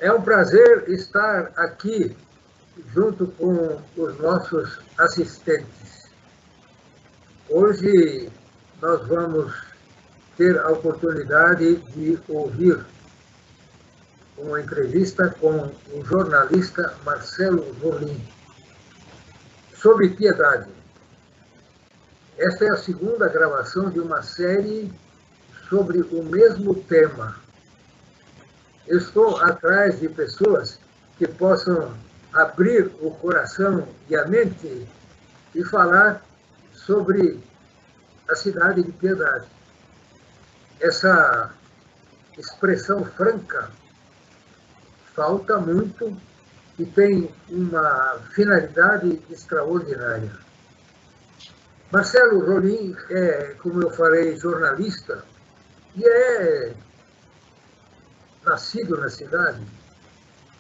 É um prazer estar aqui junto com os nossos assistentes. Hoje nós vamos ter a oportunidade de ouvir uma entrevista com o jornalista Marcelo Rolim sobre piedade. Esta é a segunda gravação de uma série sobre o mesmo tema. Eu estou atrás de pessoas que possam abrir o coração e a mente e falar sobre a cidade de Piedade. Essa expressão franca falta muito e tem uma finalidade extraordinária. Marcelo Rolim é, como eu falei, jornalista e é nascido na cidade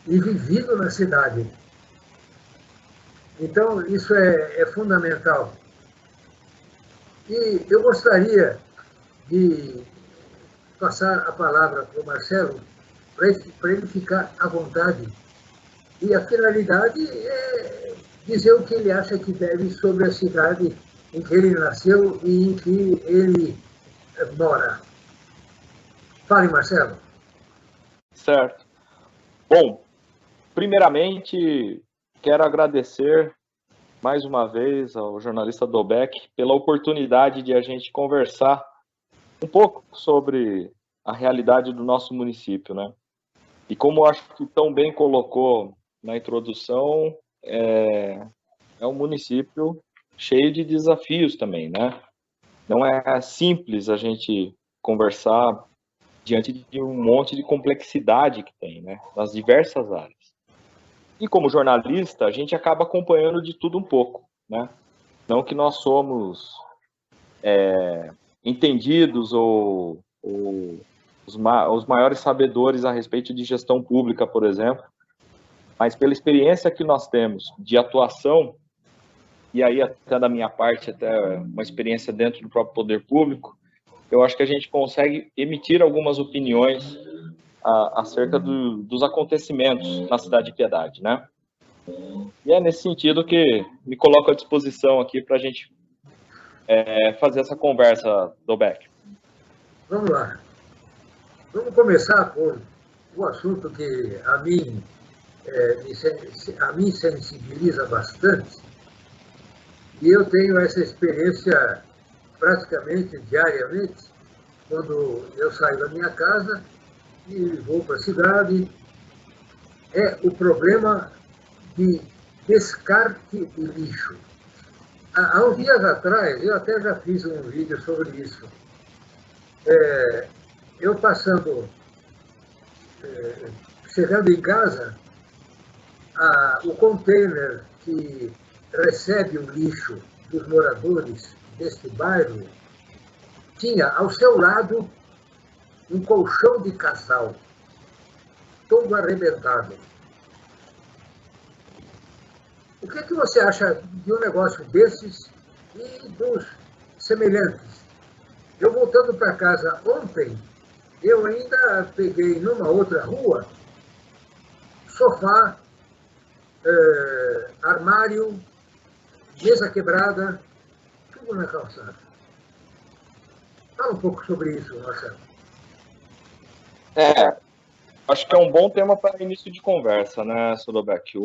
e vivido na cidade. Então, isso é fundamental. E eu gostaria de passar a palavra para o Marcelo, para ele ficar à vontade. E a finalidade é dizer o que ele acha que deve sobre a cidade em que ele nasceu e em que ele mora. Fale, Marcelo. Certo. Bom, primeiramente, quero agradecer mais uma vez ao jornalista Dobeck pela oportunidade de a gente conversar um pouco sobre a realidade do nosso município, né? E como eu acho que tão bem colocou na introdução, é um município cheio de desafios também, né? Não é simples a gente conversar diante de um monte de complexidade que tem, né? Nas diversas áreas. E como jornalista, a gente acaba acompanhando de tudo um pouco, né? Não que nós somos entendidos ou os maiores sabedores a respeito de gestão pública, por exemplo, mas pela experiência que nós temos de atuação, e aí até da minha parte, até uma experiência dentro do próprio poder público, eu acho que a gente consegue emitir algumas opiniões acerca dos acontecimentos na cidade de Piedade, né? E é nesse sentido que me coloco à disposição aqui para a gente fazer essa conversa, Dobeck. Vamos lá. Vamos começar por um assunto que a mim sensibiliza bastante, e eu tenho essa experiência praticamente diariamente, quando eu saio da minha casa e vou para a cidade, é o problema de descarte de lixo. Há uns dias atrás, eu até já fiz um vídeo sobre isso. Eu passando, chegando em casa, o container que recebe o lixo dos moradores deste bairro tinha ao seu lado um colchão de casal, todo arrebentado. O que você acha de um negócio desses e dos semelhantes? Eu voltando para casa ontem, eu ainda peguei numa outra rua sofá, armário, mesa quebrada, tudo na calçada. Fala um pouco sobre isso, Marcelo. Acho que é um bom tema para início de conversa, né, Sodobeck?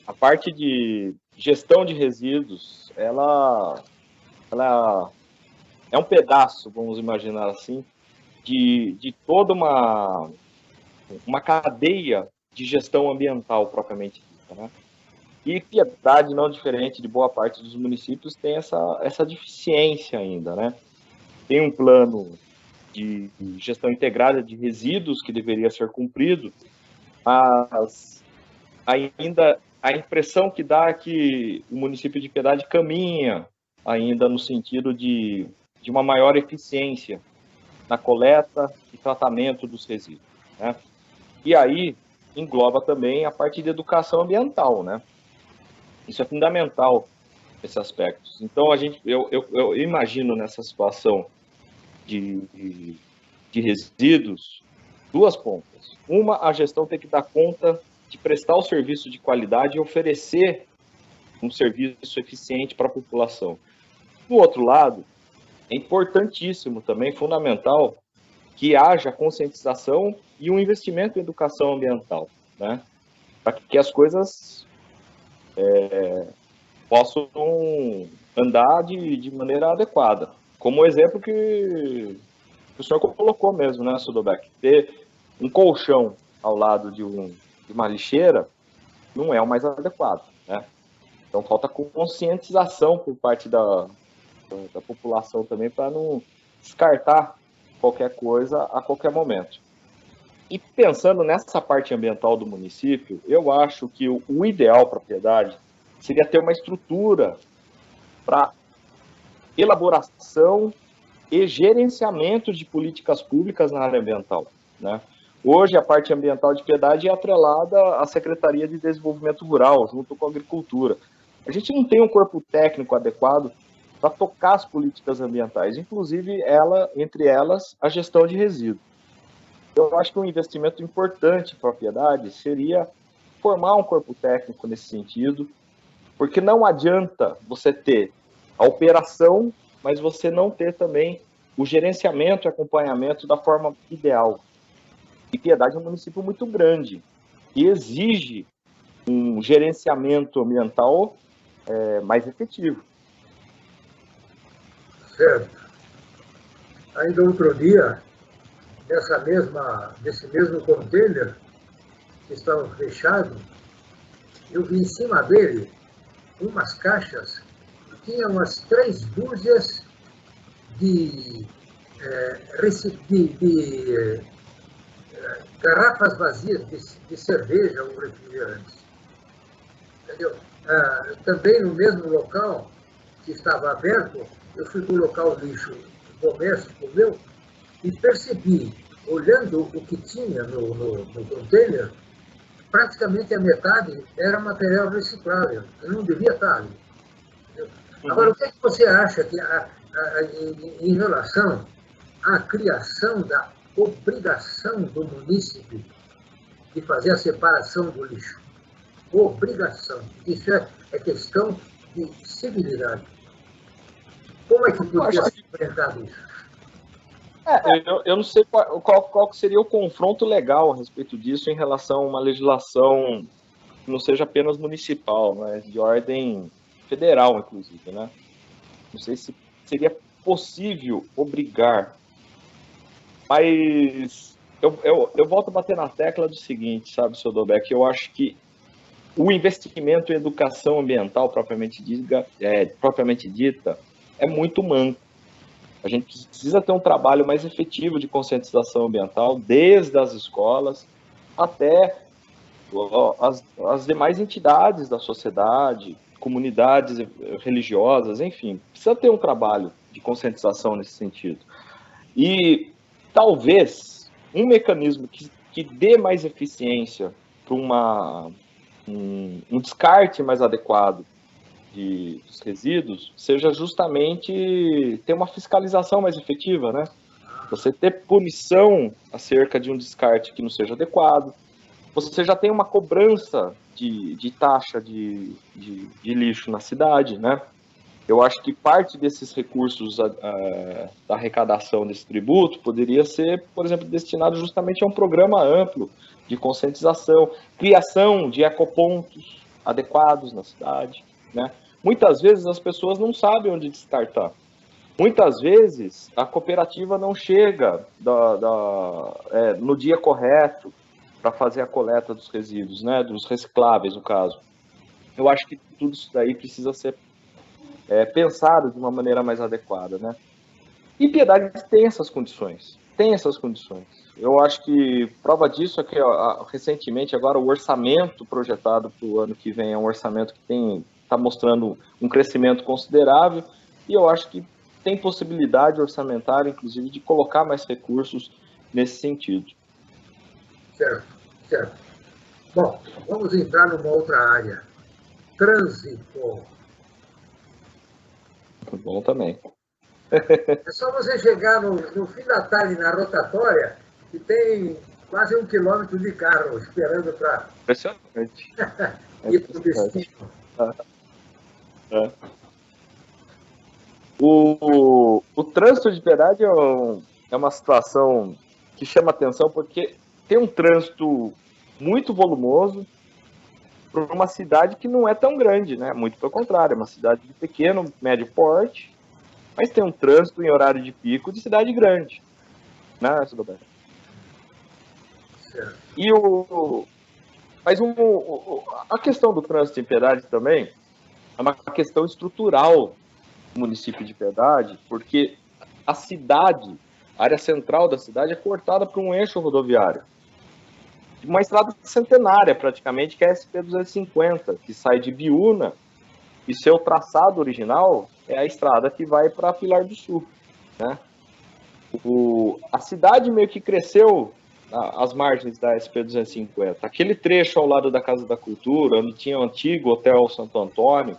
A parte de gestão de resíduos, ela é um pedaço, vamos imaginar assim, de toda uma cadeia de gestão ambiental propriamente dita, né? E Piedade, não diferente de boa parte dos municípios, tem essa deficiência ainda, né? Tem um plano de gestão integrada de resíduos que deveria ser cumprido, mas ainda a impressão que dá é que o município de Piedade caminha ainda no sentido de uma maior eficiência na coleta e tratamento dos resíduos, né? E aí engloba também a parte de educação ambiental, né? Isso é fundamental, esses aspectos. Então, eu imagino nessa situação de resíduos, duas pontas. Uma, a gestão tem que dar conta de prestar o serviço de qualidade e oferecer um serviço eficiente para a população. Do outro lado, é importantíssimo também, fundamental, que haja conscientização e um investimento em educação ambiental, né? Para que as coisas possam andar de maneira adequada. Como o exemplo que o senhor colocou mesmo, né, Sudobeck? Ter um colchão ao lado de uma lixeira não é o mais adequado, né? Então falta conscientização por parte da população também para não descartar qualquer coisa a qualquer momento. E pensando nessa parte ambiental do município, eu acho que o ideal para a Piedade seria ter uma estrutura para elaboração e gerenciamento de políticas públicas na área ambiental, né? Hoje, a parte ambiental de Piedade é atrelada à Secretaria de Desenvolvimento Rural, junto com a Agricultura. A gente não tem um corpo técnico adequado para tocar as políticas ambientais, inclusive entre elas a gestão de resíduos. Eu acho que um investimento importante para a Piedade seria formar um corpo técnico nesse sentido, porque não adianta você ter a operação, mas você não ter também o gerenciamento e acompanhamento da forma ideal. E Piedade é um município muito grande e exige um gerenciamento ambiental mais efetivo. Certo. Ainda outro dia, nesse mesmo container que estava fechado, eu vi em cima dele umas caixas que tinham umas 3 dúzias de garrafas vazias de cerveja ou refrigerantes. Entendeu? Também no mesmo local que estava aberto, eu fui colocar o lixo doméstico meu e percebi, olhando o que tinha no container, praticamente a metade era material reciclável. Eu não devia estar ali. Agora, o que você acha que, em relação à criação da obrigação do munícipe de fazer a separação do lixo? Obrigação. Isso é questão de civilidade. Como é que podia ser enfrentado isso? Eu não sei qual seria o confronto legal a respeito disso em relação a uma legislação que não seja apenas municipal, mas de ordem federal, inclusive, né? Não sei se seria possível obrigar, mas eu volto a bater na tecla do seguinte, sabe, seu Dobeck, eu acho que o investimento em educação ambiental propriamente dita é muito manco. A gente precisa ter um trabalho mais efetivo de conscientização ambiental, desde as escolas até as demais entidades da sociedade, comunidades religiosas, enfim. Precisa ter um trabalho de conscientização nesse sentido. E talvez um mecanismo que dê mais eficiência para um descarte mais adequado dos resíduos seja justamente ter uma fiscalização mais efetiva, né? Você ter punição acerca de um descarte que não seja adequado. Você já tem uma cobrança de taxa de lixo na cidade, né? Eu acho que parte desses recursos da arrecadação desse tributo poderia ser, por exemplo, destinado justamente a um programa amplo de conscientização, criação de ecopontos adequados na cidade, né? Muitas vezes as pessoas não sabem onde descartar. Muitas vezes a cooperativa não chega no dia correto para fazer a coleta dos resíduos, né, dos recicláveis, no caso. Eu acho que tudo isso daí precisa ser pensado de uma maneira mais adequada, né? E Piedade tem essas condições, Eu acho que prova disso é que recentemente agora o orçamento projetado para o ano que vem é um orçamento que está mostrando um crescimento considerável e eu acho que tem possibilidade orçamentária, inclusive, de colocar mais recursos nesse sentido. Certo, certo. Bom, vamos entrar numa outra área. Trânsito. Bom também. É só você chegar no fim da tarde na rotatória e tem quase 1 quilômetro de carro, esperando para Impressionante. ir para o destino. É. O trânsito de Piedade é uma situação que chama atenção porque tem um trânsito muito volumoso para uma cidade que não é tão grande, né? Muito pelo contrário, é uma cidade de pequeno, médio porte, mas tem um trânsito em horário de pico de cidade grande, né, Silvio? E a questão do trânsito em Piedade também é uma questão estrutural do município de Piedade, porque a cidade, a área central da cidade é cortada por um eixo rodoviário. Uma estrada centenária, praticamente, que é a SP-250, que sai de Biúna, e seu traçado original é a estrada que vai para Pilar do Sul, né? A cidade meio que cresceu às margens da SP-250. Aquele trecho ao lado da Casa da Cultura, onde tinha o antigo Hotel Santo Antônio,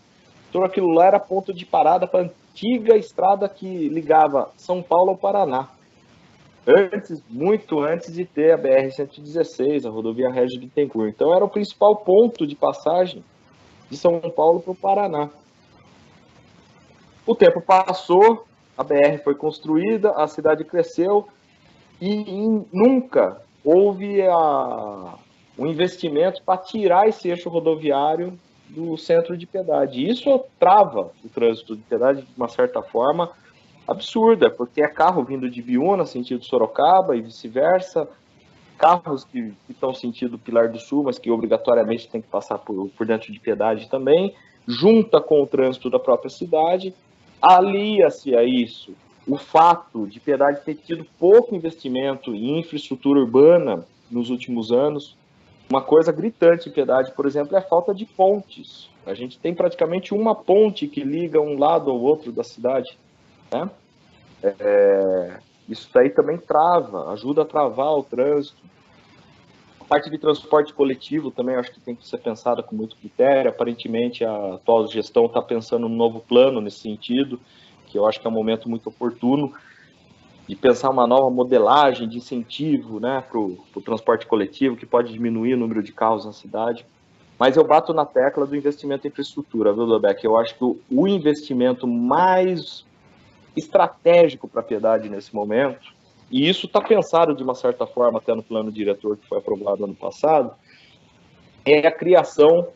tudo aquilo lá era ponto de parada para a antiga estrada que ligava São Paulo ao Paraná. Muito antes de ter a BR-116, a rodovia Régio Bittencourt. Então era o principal ponto de passagem de São Paulo para o Paraná. O tempo passou, a BR foi construída, a cidade cresceu e nunca houve um investimento para tirar esse eixo rodoviário do centro de Piedade. Isso trava o trânsito de Piedade de uma certa forma absurda, porque é carro vindo de Biúna, sentido Sorocaba, e vice-versa, carros que estão sentido Pilar do Sul, mas que obrigatoriamente tem que passar por dentro de Piedade também, junta com o trânsito da própria cidade, alia-se a isso o fato de Piedade ter tido pouco investimento em infraestrutura urbana nos últimos anos. Uma coisa gritante em Piedade, por exemplo, é a falta de pontes. A gente tem praticamente uma ponte que liga um lado ao outro da cidade, né? Isso daí também trava, ajuda a travar o trânsito. A parte de transporte coletivo também acho que tem que ser pensada com muito critério. Aparentemente a atual gestão está pensando num novo plano nesse sentido, que eu acho que é um momento muito oportuno de pensar uma nova modelagem de incentivo, né, para o transporte coletivo, que pode diminuir o número de carros na cidade. Mas eu bato na tecla do investimento em infraestrutura, viu, Lobeck? Eu acho que o investimento mais estratégico para a Piedade nesse momento, e isso está pensado de uma certa forma até no plano diretor que foi aprovado ano passado, é a criação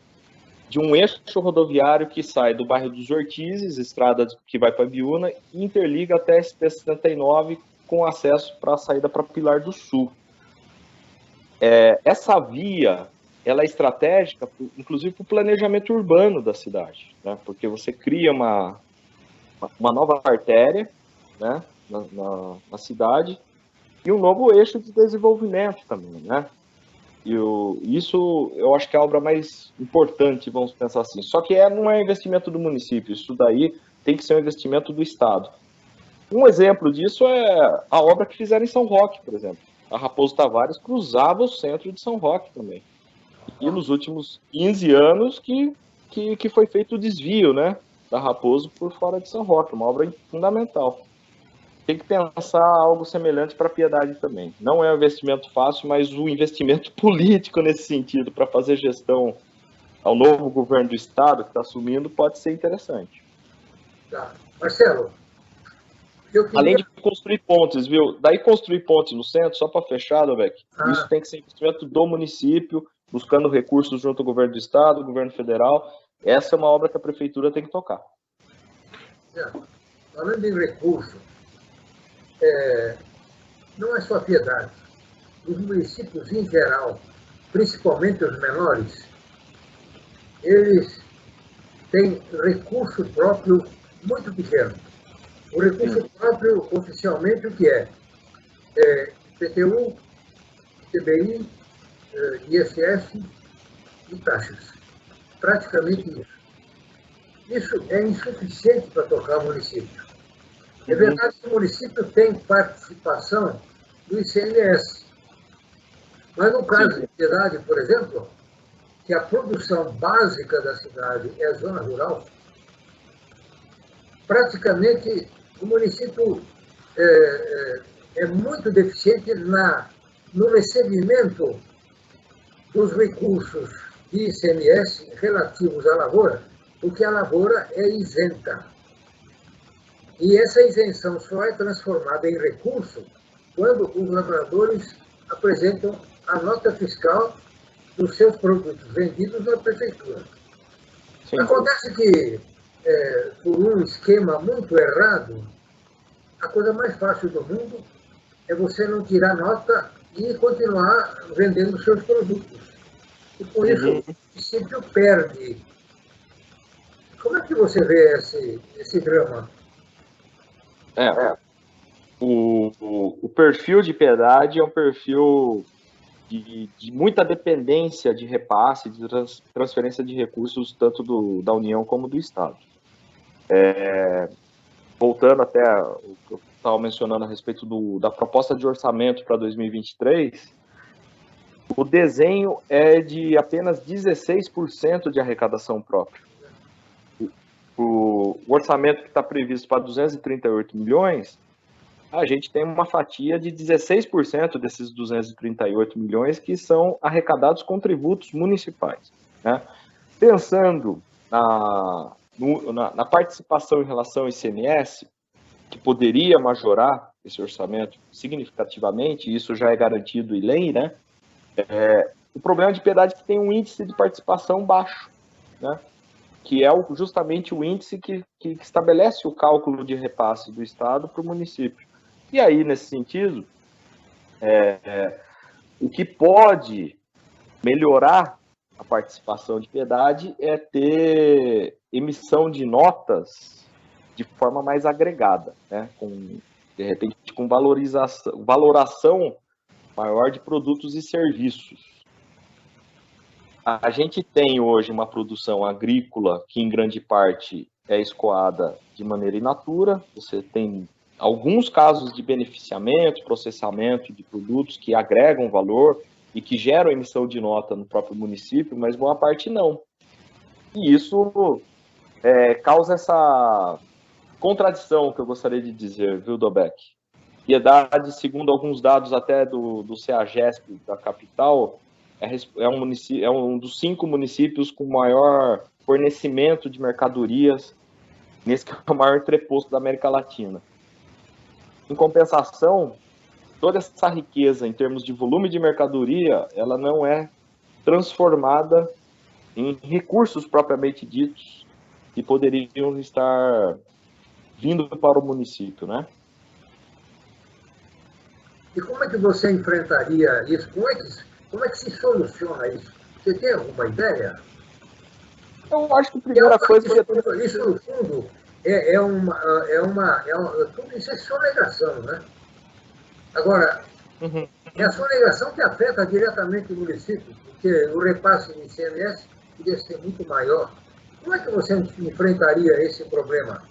de um eixo rodoviário que sai do bairro dos Ortizes, estrada que vai para Biúna, e interliga até a SP-79 com acesso para a saída para Pilar do Sul. Essa via, ela é estratégica, inclusive para o planejamento urbano da cidade, né? Porque você cria uma nova artéria, né, na cidade, e um novo eixo de desenvolvimento também, né? Isso eu acho que é a obra mais importante, vamos pensar assim. Só que não é investimento do município, isso daí tem que ser um investimento do Estado. Um exemplo disso é a obra que fizeram em São Roque, por exemplo. A Raposo Tavares cruzava o centro de São Roque também. E nos últimos 15 anos que foi feito o desvio, né, da Raposo por fora de São Roque, uma obra fundamental. Tem que pensar algo semelhante para a Piedade também. Não é um investimento fácil, mas o investimento político nesse sentido, para fazer gestão ao novo governo do Estado que está assumindo, pode ser interessante. Tá. Marcelo, Além de construir pontes, viu? Daí construir pontes no centro, só para fechar, Lobeck, isso tem que ser investimento do município, buscando recursos junto ao governo do Estado, governo federal. Essa é uma obra que a prefeitura tem que tocar. Falando em recursos, não é só a Piedade. Os municípios em geral, principalmente os menores, eles têm recurso próprio muito pequeno. O recurso próprio, oficialmente, o que é? IPTU, TBI, ISS e taxas. Praticamente isso. Isso é insuficiente para tocar o município. É verdade que o município tem participação do ICMS. Mas no caso de Piedade, por exemplo, que a produção básica da cidade é a zona rural, praticamente o município é muito deficiente na no recebimento dos recursos de ICMS relativos à lavoura, porque a lavoura é isenta. E essa isenção só é transformada em recurso quando os lavradores apresentam a nota fiscal dos seus produtos vendidos na prefeitura. Sim. Acontece que, por um esquema muito errado, a coisa mais fácil do mundo é você não tirar nota e continuar vendendo seus produtos. E por isso o município perde. Como é que você vê esse drama? O perfil de Piedade é um perfil de muita dependência de repasse, de transferência de recursos, tanto da União como do Estado. Voltando até o que eu estava mencionando a respeito da proposta de orçamento para 2023, o desenho é de apenas 16% de arrecadação própria. O orçamento que está previsto para 238 milhões, a gente tem uma fatia de 16% desses 238 milhões que são arrecadados com tributos municipais, né? Pensando na participação em relação ao ICMS, que poderia majorar esse orçamento significativamente, isso já é garantido em lei, né? O problema de Piedade é que tem um índice de participação baixo, né? Que é justamente o índice que estabelece o cálculo de repasse do Estado para o município. E aí, nesse sentido, o que pode melhorar a participação de Piedade é ter emissão de notas de forma mais agregada, né? De repente, com valoração maior de produtos e serviços. A gente tem hoje uma produção agrícola que, em grande parte, é escoada de maneira in natura. Você tem alguns casos de beneficiamento, processamento de produtos que agregam valor e que geram emissão de nota no próprio município, mas boa parte não. E isso causa essa contradição que eu gostaria de dizer, viu, Dobeck? Piedade, segundo alguns dados até do CEAGESP da capital, é um dos 5 municípios com maior fornecimento de mercadorias, nesse que é o maior entreposto da América Latina. Em compensação, toda essa riqueza em termos de volume de mercadoria, ela não é transformada em recursos propriamente ditos que poderiam estar vindo para o município, né? E como é que você enfrentaria isso? Como é que se soluciona isso? Você tem alguma ideia? Eu acho que a primeira coisa que... Isso, no fundo, tudo isso é sonegação, né? Agora, é a sonegação que afeta diretamente o município, porque o repasse do ICMS poderia ser muito maior. Como é que você enfrentaria esse problema?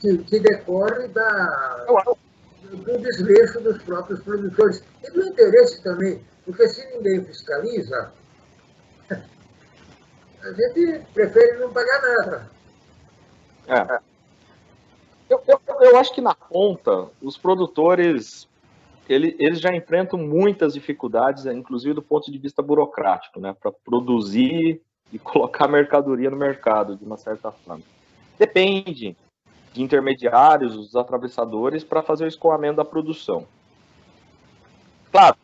Que decorre do desleixo dos próprios produtores. E do interesse também, porque se ninguém fiscaliza, a gente prefere não pagar nada. Eu acho que na ponta, os produtores, eles já enfrentam muitas dificuldades, inclusive do ponto de vista burocrático, né, para produzir e colocar mercadoria no mercado, de uma certa forma. Depende de intermediários, os atravessadores, para fazer o escoamento da produção. Claro,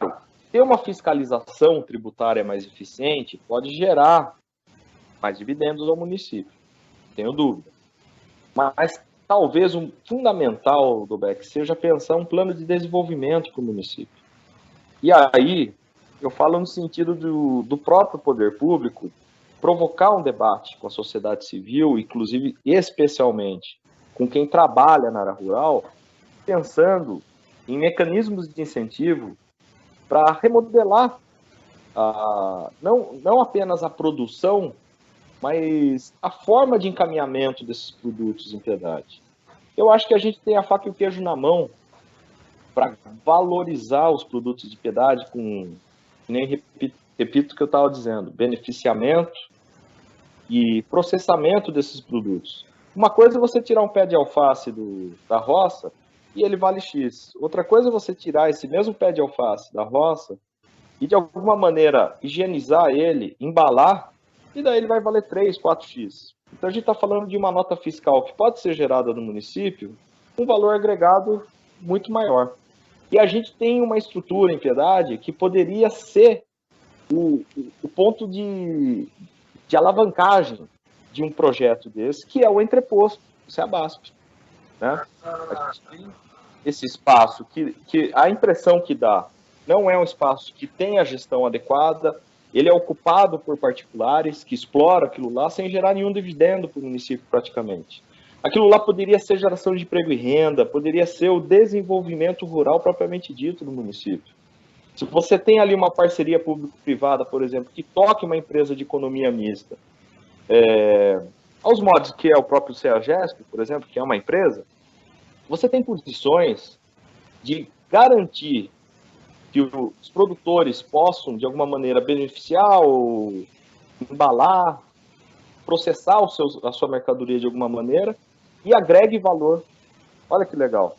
ter uma fiscalização tributária mais eficiente pode gerar mais dividendos ao município, tenho dúvida. Mas talvez um fundamental do BEC seja pensar um plano de desenvolvimento para o município. E aí, eu falo no sentido do próprio poder público provocar um debate com a sociedade civil, inclusive, especialmente, com quem trabalha na área rural, pensando em mecanismos de incentivo para remodelar não apenas a produção, mas a forma de encaminhamento desses produtos em Piedade. Eu acho que a gente tem a faca e o queijo na mão para valorizar os produtos de Piedade com, nem repito o que eu estava dizendo, beneficiamento e processamento desses produtos. Uma coisa é você tirar um pé de alface da roça e ele vale X. Outra coisa é você tirar esse mesmo pé de alface da roça e de alguma maneira higienizar ele, embalar, e daí ele vai valer 3, 4x. Então a gente está falando de uma nota fiscal que pode ser gerada no município, um valor agregado muito maior. E a gente tem uma estrutura em Piedade que poderia ser o ponto de alavancagem de um projeto desse, que é o entreposto, isso é a BASP. Né? A gente tem esse espaço que a impressão que dá não é um espaço que tem a gestão adequada, ele é ocupado por particulares que exploram aquilo lá sem gerar nenhum dividendo para o município praticamente. Aquilo lá poderia ser geração de emprego e renda, poderia ser o desenvolvimento rural propriamente dito do município. Se você tem ali uma parceria público-privada, por exemplo, que toque uma empresa de economia mista, aos modos que é o próprio CEAGESP, por exemplo, que é uma empresa, você tem condições de garantir que os produtores possam, de alguma maneira, beneficiar ou embalar, processar a sua mercadoria de alguma maneira e agregue valor. Olha que legal.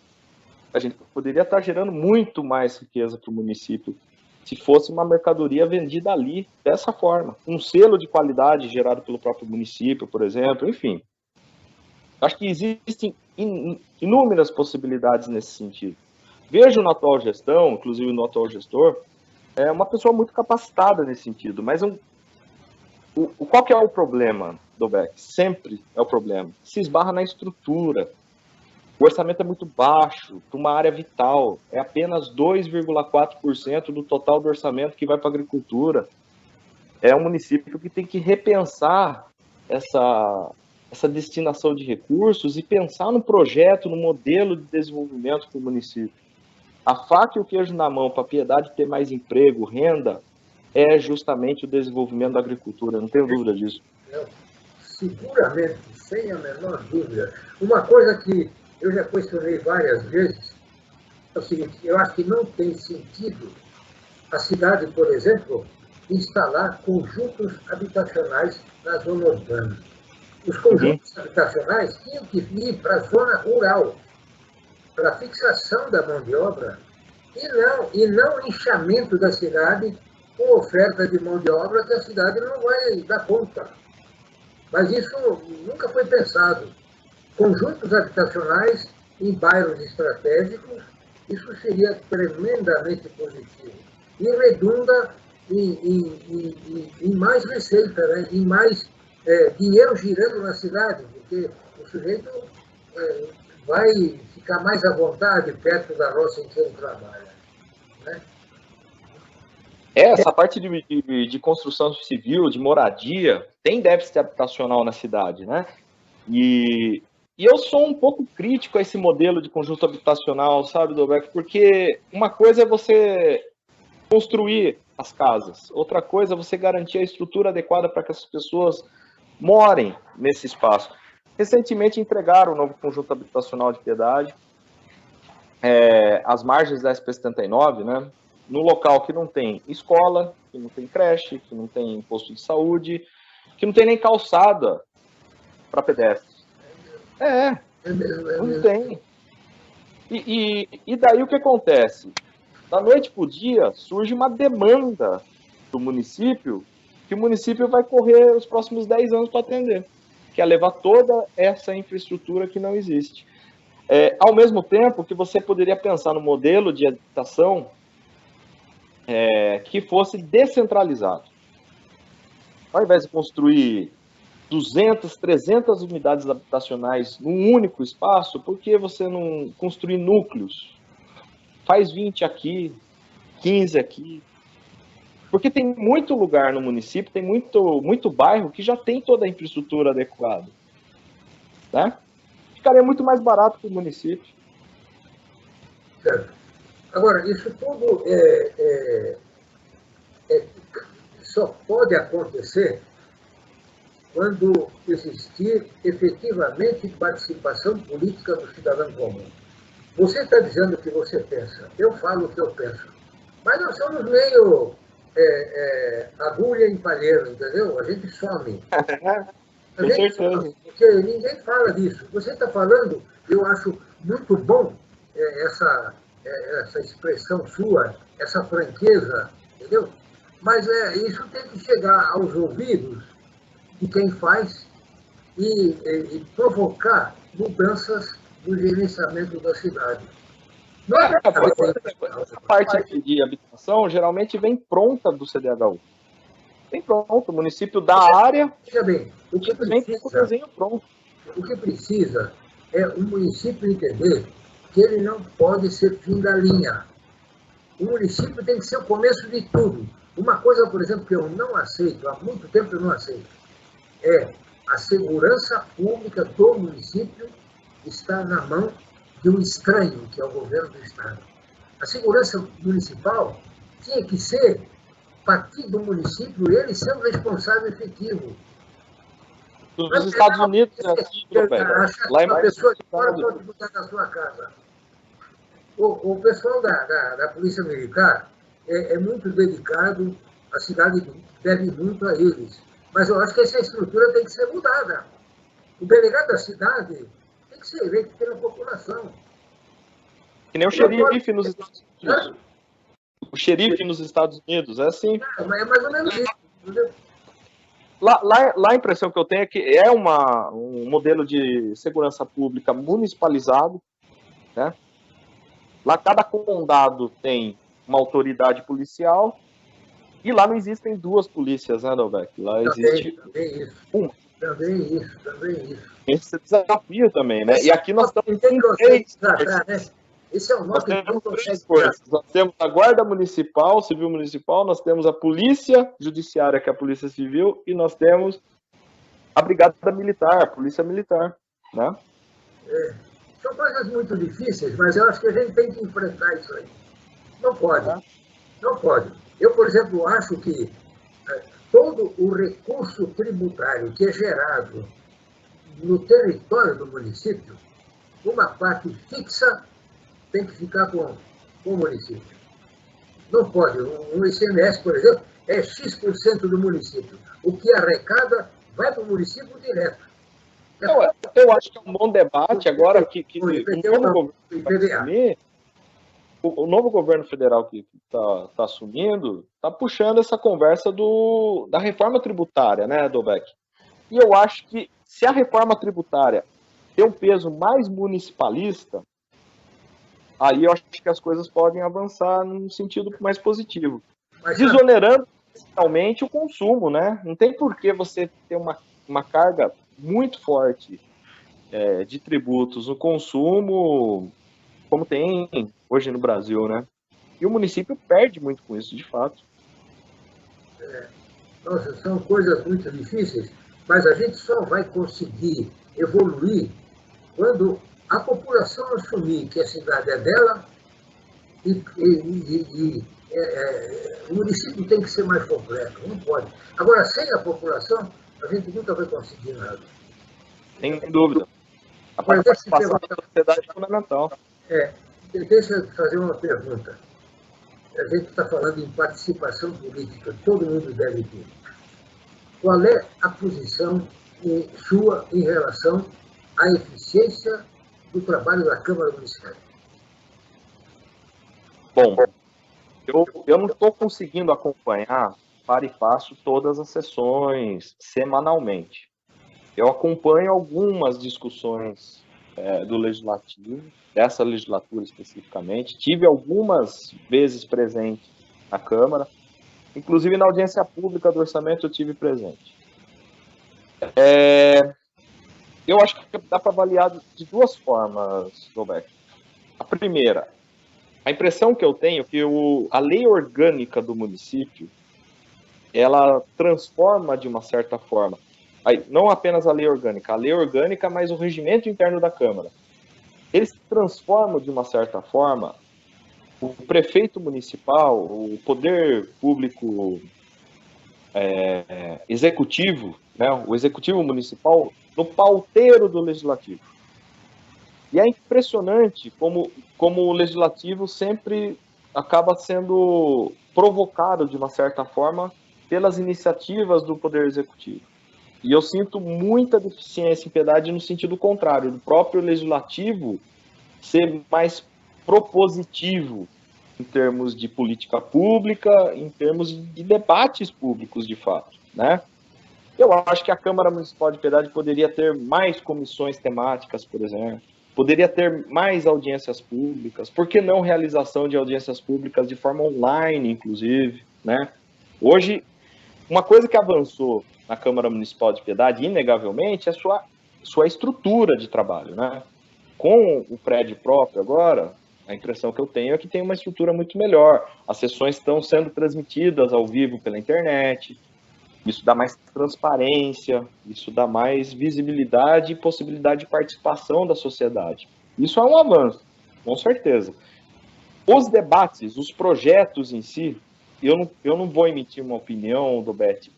A gente poderia estar gerando muito mais riqueza para o município se fosse uma mercadoria vendida ali, dessa forma. Um selo de qualidade gerado pelo próprio município, por exemplo, enfim. Acho que existem inúmeras possibilidades nesse sentido. Vejo na atual gestão, inclusive no atual gestor, uma pessoa muito capacitada nesse sentido, mas qual que é o problema do BEC? Sempre é o problema. Se esbarra na estrutura. O orçamento é muito baixo para uma área vital. É apenas 2,4% do total do orçamento que vai para a agricultura. É um município que tem que repensar essa destinação de recursos e pensar no projeto, no modelo de desenvolvimento para o município. A faca e o queijo na mão para a Piedade ter mais emprego, renda, é justamente o desenvolvimento da agricultura, não tenho dúvida disso. Seguramente, sem a menor dúvida. Uma coisa que eu já questionei várias vezes é o seguinte: eu acho que não tem sentido a cidade, por exemplo, instalar conjuntos habitacionais na zona urbana. Os conjuntos habitacionais tinham que vir para a zona rural, para a fixação da mão de obra, e não inchamento da cidade com oferta de mão de obra que a cidade não vai dar conta. Mas isso nunca foi pensado. Conjuntos habitacionais em bairros estratégicos, isso seria tremendamente positivo. E redunda em mais receita, né? Em mais dinheiro girando na cidade, porque o sujeito vai ficar mais à vontade perto da roça em que ele trabalha. Né? Essa parte de construção civil, de moradia, tem déficit habitacional na cidade, né? E eu sou um pouco crítico a esse modelo de conjunto habitacional, sabe, Dobeck? Porque uma coisa é você construir as casas, outra coisa é você garantir a estrutura adequada para que as pessoas morem nesse espaço. Recentemente entregaram o novo conjunto habitacional de Piedade, às margens da SP-79, né? No local que não tem escola, que não tem creche, que não tem posto de saúde, que não tem nem calçada para pedestres. Não tem. E daí o que acontece? Da noite para o dia, surge uma demanda do município, que o município vai correr os próximos 10 anos para atender, que é levar toda essa infraestrutura que não existe. Ao mesmo tempo que você poderia pensar no modelo de habitação que fosse descentralizado. Ao invés de construir 200, 300 unidades habitacionais num único espaço, por que você não construir núcleos? Faz 20 aqui, 15 aqui. Porque tem muito lugar no município, tem muito bairro que já tem toda a infraestrutura adequada. Né? Ficaria muito mais barato para o município. Certo. Agora, isso tudo só pode acontecer quando existir efetivamente participação política do cidadão comum. Você está dizendo o que você pensa, eu falo o que eu penso. Mas nós somos meio agulha em palheiro, entendeu? A gente some. Com certeza. Porque ninguém fala disso. Você está falando, eu acho muito bom essa expressão sua, essa franqueza, entendeu? Mas isso tem que chegar aos ouvidos de quem faz e provocar mudanças no gerenciamento da cidade. A parte de habitação geralmente vem pronta do CDHU. Vem pronto, o município dá a área. Veja bem, o que precisa, pronto. O que precisa é o município entender que ele não pode ser fim da linha. O município tem que ser o começo de tudo. Uma coisa, por exemplo, que eu não aceito, há muito tempo eu não aceito, é a segurança pública do município está na mão de um estranho, que é o governo do Estado. A segurança municipal tinha que ser, partir do município, ele ser o responsável efetivo. Nos Estados Unidos é assim, lá em pessoa de fora pode botar na sua casa. O pessoal da Polícia Militar é muito dedicado, a cidade deve muito a eles. Mas eu acho que essa estrutura tem que ser mudada. O delegado da cidade tem que ser eleito pela população. Que nem o xerife nos Estados Unidos. O xerife nos Estados Unidos, é assim. É mais ou menos isso, entendeu? Lá a impressão que eu tenho é que é um modelo de segurança pública municipalizado, né? Lá cada condado tem uma autoridade policial e lá não existem duas polícias, né, Dalbec? Lá existe uma. Também isso. Esse desafio também, né? E aqui nós estamos com três. Esse é o nós temos três coisas. Nós temos a Guarda Municipal, Civil Municipal, nós temos a Polícia Judiciária, que é a Polícia Civil, e nós temos a Brigada Militar, a Polícia Militar, né? São coisas muito difíceis, mas eu acho que a gente tem que enfrentar isso aí. Não pode. Não pode. Eu, por exemplo, acho que todo o recurso tributário que é gerado no território do município, uma parte fixa tem que ficar com o município. Não pode. Um ICMS, por exemplo, é X% do município. O que arrecada vai para o município direto. Eu acho que é um bom debate agora que o novo governo federal que está assumindo está puxando essa conversa da reforma tributária, né, Dalbec? E eu acho que se a reforma tributária tem um peso mais municipalista, aí eu acho que as coisas podem avançar num sentido mais positivo. Desonerando principalmente o consumo, né? Não tem por que você ter uma carga muito forte de tributos no consumo, como tem hoje no Brasil, né? E o município perde muito com isso, de fato. Nossa, são coisas muito difíceis, mas a gente só vai conseguir evoluir quando a população assumir que a cidade é dela o município tem que ser mais completo, não pode. Agora, sem a população, a gente nunca vai conseguir nada. Sem dúvida. A participação da sociedade é fundamental. Deixa eu fazer uma pergunta. A gente está falando em participação política, todo mundo deve ter. Qual é a posição sua em relação à eficiência do trabalho da Câmara Municipal? Bom, eu não estou conseguindo acompanhar para e passo todas as sessões semanalmente. Eu acompanho algumas discussões do Legislativo, dessa legislatura especificamente. Tive algumas vezes presente na Câmara, inclusive na audiência pública do orçamento eu tive presente. Eu acho que dá para avaliar de duas formas, Roberto. A primeira, a impressão que eu tenho é que a lei orgânica do município, ela transforma de uma certa forma, não apenas a lei orgânica, mas o regimento interno da Câmara. Eles transformam de uma certa forma o prefeito municipal, o poder público executivo, né, o executivo municipal, no pauteiro do legislativo. E é impressionante como o legislativo sempre acaba sendo provocado, de uma certa forma, pelas iniciativas do poder executivo. E eu sinto muita deficiência em piedade no sentido contrário, do próprio legislativo ser mais propositivo em termos de política pública, em termos de debates públicos, de fato, né? Eu acho que a Câmara Municipal de Piedade poderia ter mais comissões temáticas, por exemplo, poderia ter mais audiências públicas, por que não realização de audiências públicas de forma online, inclusive, né? Hoje, uma coisa que avançou na Câmara Municipal de Piedade, inegavelmente, é a sua estrutura de trabalho, né? Com o prédio próprio agora, a impressão que eu tenho é que tem uma estrutura muito melhor. As sessões estão sendo transmitidas ao vivo pela internet, isso dá mais transparência, isso dá mais visibilidade e possibilidade de participação da sociedade. Isso é um avanço, com certeza. Os debates, os projetos em si, eu não vou emitir uma opinião do Beck,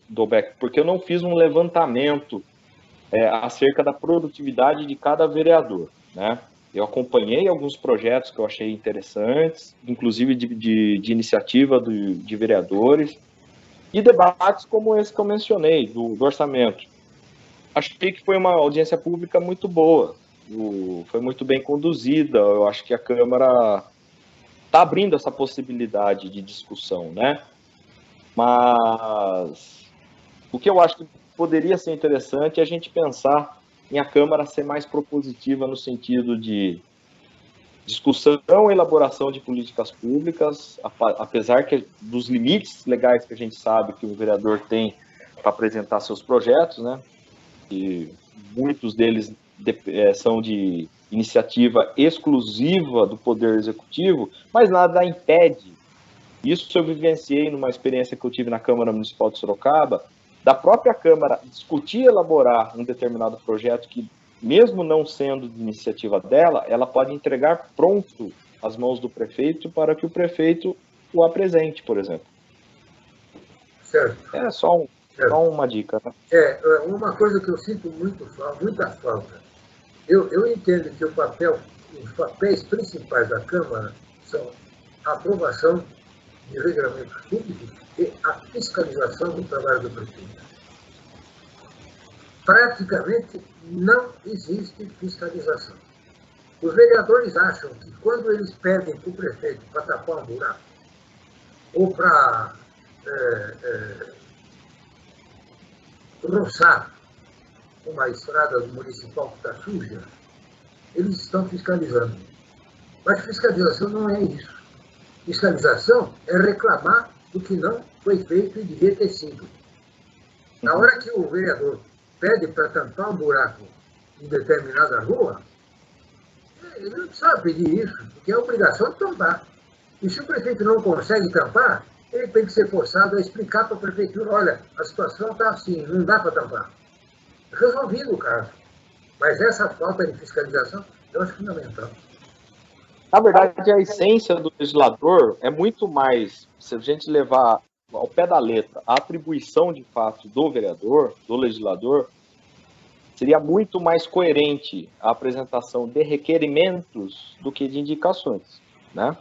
porque eu não fiz um levantamento acerca da produtividade de cada vereador, né? Eu acompanhei alguns projetos que eu achei interessantes, inclusive de iniciativa de vereadores, e debates como esse que eu mencionei, do orçamento. Achei que foi uma audiência pública muito boa, foi muito bem conduzida, eu acho que a Câmara está abrindo essa possibilidade de discussão, né? Mas o que eu acho que poderia ser interessante é a gente pensar em a Câmara ser mais propositiva no sentido de discussão e elaboração de políticas públicas, apesar dos limites legais que a gente sabe que o vereador tem para apresentar seus projetos, né? E muitos deles são de iniciativa exclusiva do Poder Executivo, mas nada impede. Isso eu vivenciei numa experiência que eu tive na Câmara Municipal de Sorocaba, da própria Câmara discutir e elaborar um determinado projeto que, mesmo não sendo de iniciativa dela, ela pode entregar pronto às mãos do prefeito para que o prefeito o apresente, por exemplo. Certo. É só uma dica, né? Uma coisa que eu sinto muita falta. Eu entendo que os papéis principais da Câmara são a aprovação de regulamentos públicos e a fiscalização do trabalho do prefeito. Praticamente não existe fiscalização. Os vereadores acham que quando eles pedem para o prefeito para tapar um buraco ou para roçar uma estrada municipal que está suja, eles estão fiscalizando. Mas fiscalização não é isso. Fiscalização é reclamar do que não foi feito e devia ter sido. Na hora que o vereador pede para tampar um buraco em determinada rua, ele não precisa pedir isso, porque é obrigação de tampar. E se o prefeito não consegue tampar, ele tem que ser forçado a explicar para a prefeitura, olha, a situação está assim, não dá para tampar. Resolvido o caso. Mas essa falta de fiscalização eu acho fundamental. Na verdade, a essência do legislador é muito mais, se a gente levar ao pé da letra a atribuição de fato do vereador, do legislador, seria muito mais coerente a apresentação de requerimentos do que de indicações, né?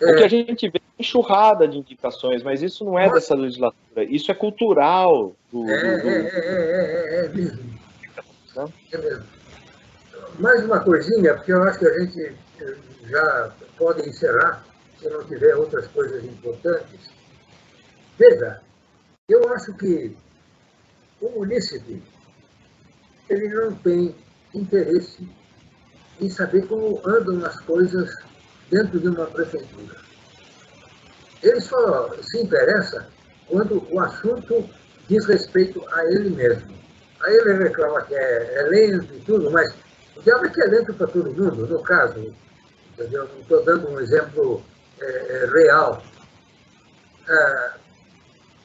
O que a gente vê é enxurrada de indicações, mas isso não é dessa legislatura, isso é cultural. É mesmo. É mesmo. Mais uma coisinha, porque eu acho que a gente já pode encerrar, se não tiver outras coisas importantes. Veja, eu acho que o munícipe ele não tem interesse em saber como andam as coisas dentro de uma prefeitura. Ele só se interessa quando o assunto diz respeito a ele mesmo. Aí ele reclama que é lento e tudo, mas o diabo é que é lento para todo mundo. No caso, entendeu? Não estou dando um exemplo real.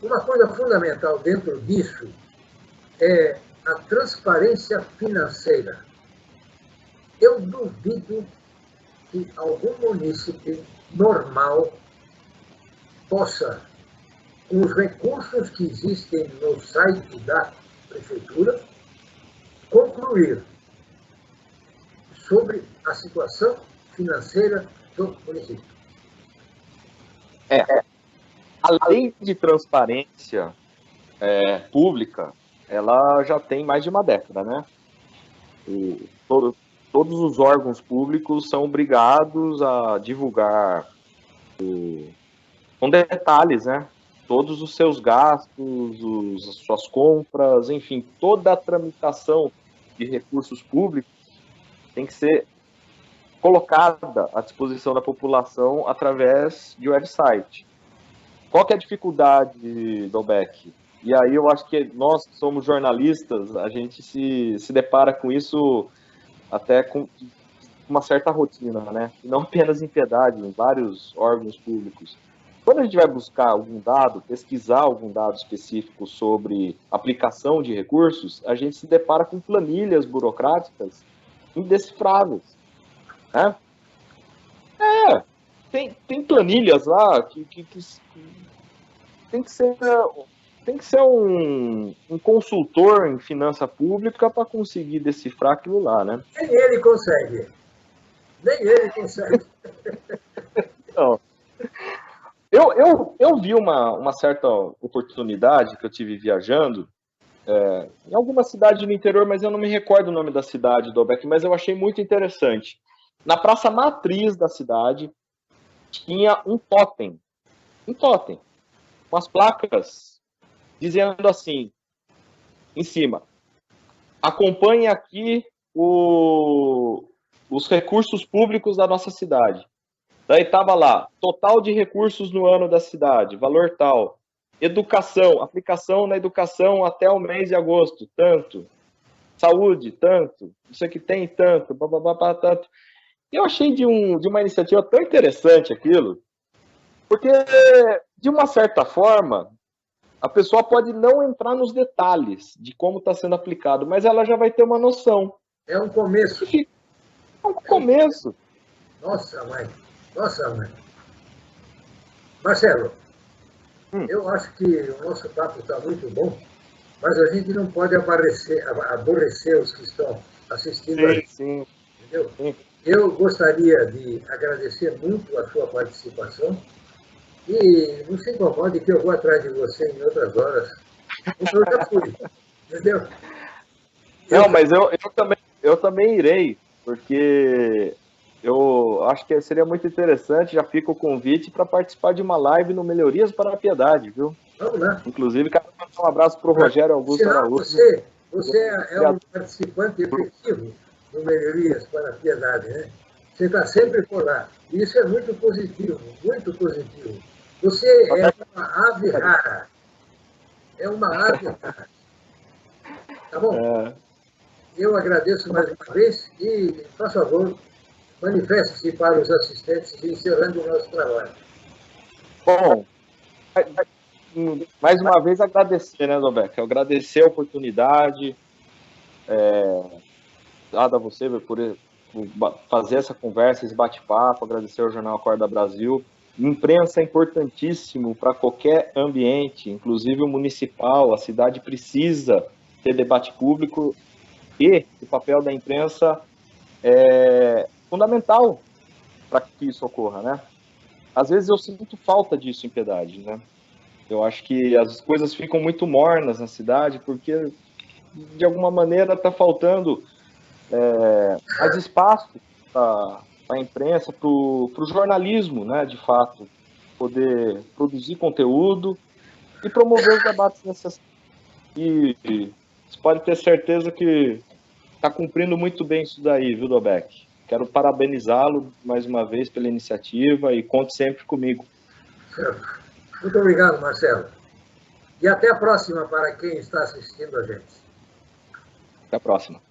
Uma coisa fundamental dentro disso é a transparência financeira. Eu duvido que algum munícipe normal possa, com os recursos que existem no site da prefeitura, concluir sobre a situação financeira do município. Além de transparência pública, ela já tem mais de uma década, né? Todo todos os órgãos públicos são obrigados a divulgar com detalhes, né? Todos os seus gastos, as suas compras, enfim, toda a tramitação de recursos públicos tem que ser colocada à disposição da população através de website. Qual que é a dificuldade, Dolbeck? E aí eu acho que nós que somos jornalistas, a gente se depara com isso até com uma certa rotina, né? E não apenas em Piedade, em vários órgãos públicos. Quando a gente vai buscar algum dado, pesquisar algum dado específico sobre aplicação de recursos, a gente se depara com planilhas burocráticas indecifráveis, né? Tem planilhas lá que tem que ser um consultor em finança pública para conseguir decifrar aquilo lá, né? Nem ele consegue. Nem ele consegue. Então, eu vi uma certa oportunidade que eu tive viajando em alguma cidade do interior, mas eu não me recordo o nome da cidade, Dolbeck, mas eu achei muito interessante. Na praça matriz da cidade tinha um totem, com as placas dizendo assim, em cima, acompanhe aqui os recursos públicos da nossa cidade. Daí estava lá, total de recursos no ano da cidade, valor tal. Educação, aplicação na educação até o mês de agosto, tanto. Saúde, tanto. Isso aqui tem tanto, tanto. E eu achei de uma iniciativa tão interessante aquilo, porque, de uma certa forma, a pessoa pode não entrar nos detalhes de como está sendo aplicado, mas ela já vai ter uma noção. É um começo. É um começo. Nossa, mãe. Marcelo, eu acho que o nosso papo está muito bom, mas a gente não pode aborrecer os que estão assistindo a gente. Sim. Entendeu? Sim. Eu gostaria de agradecer muito a sua participação e não se incomode que eu vou atrás de você em outras horas. Eu já fui, entendeu? Não, mas eu também irei, porque eu acho que seria muito interessante, já fica o convite para participar de uma live no Melhorias para a Piedade, viu? Vamos lá. Inclusive, quero mandar um abraço para o Rogério Augusto Araújo. Você é um participante efetivo do Melhorias para a Piedade, né? Você está sempre por lá. E isso é muito positivo, muito positivo. Você é uma ave rara. É uma ave rara. Tá bom? Eu agradeço mais uma vez e, por favor, manifeste-se para os assistentes encerrando o nosso trabalho. Bom, mais uma vez agradecer, né, Roberto? Agradecer a oportunidade dada a você por fazer essa conversa, esse bate-papo, agradecer ao Jornal Acorda Brasil. Imprensa é importantíssimo para qualquer ambiente, inclusive o municipal. A cidade precisa ter debate público e o papel da imprensa é fundamental para que isso ocorra, né? Às vezes eu sinto falta disso em Piedade, né? Eu acho que as coisas ficam muito mornas na cidade porque, de alguma maneira, está faltando mais espaço para a imprensa, para o jornalismo, né? De fato, poder produzir conteúdo e promover os debates necessários. E você pode ter certeza que está cumprindo muito bem isso daí, viu, Dolbeck? Quero parabenizá-lo mais uma vez pela iniciativa e conte sempre comigo. Muito obrigado, Marcelo. E até a próxima para quem está assistindo a gente. Até a próxima.